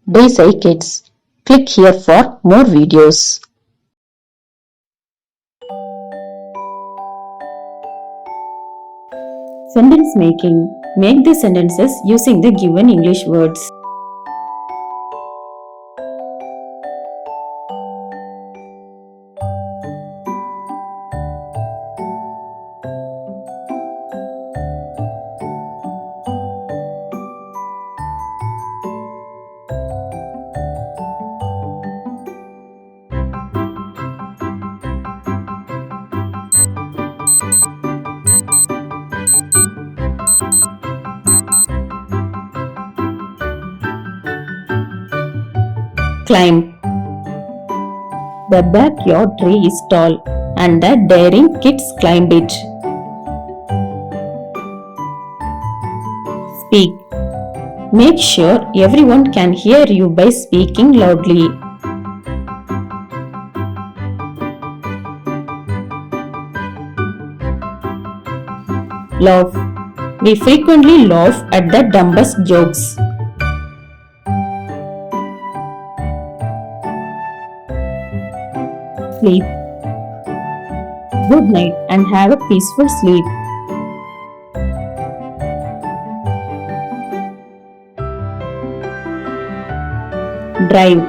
Daisy Kids. Click here for more videos. Sentence making. Make the sentences using the given English words. Climb. The backyard tree is tall and the daring kids climbed it. Speak. Make sure everyone can hear you by speaking loudly. Laugh. We frequently laugh at the dumbest jokes. Sleep. Good night and have a peaceful sleep. Drive.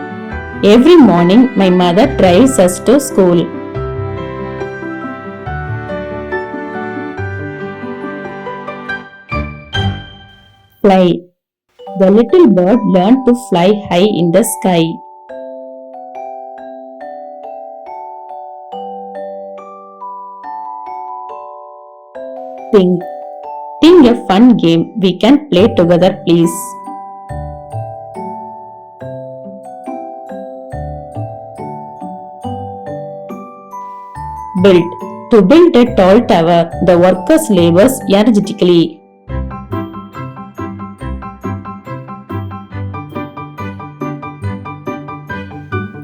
Every morning my mother drives us to school. Fly. The little bird learned to fly high in the sky. Think. Think a fun game we can play together, please. Build. To build a tall tower, the workers labor energetically.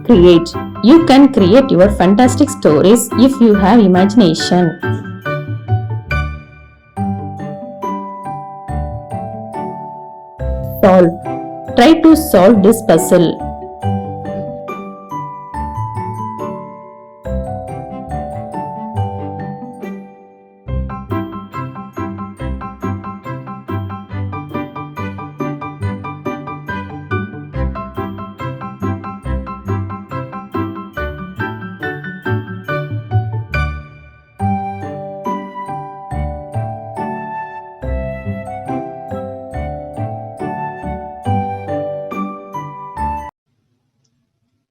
Create. You can create your fantastic stories if you have imagination. Solve. Try to solve this puzzle.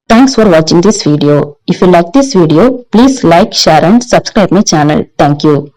Thanks for watching this video. If you like this video, please like, share and subscribe my channel. Thank you.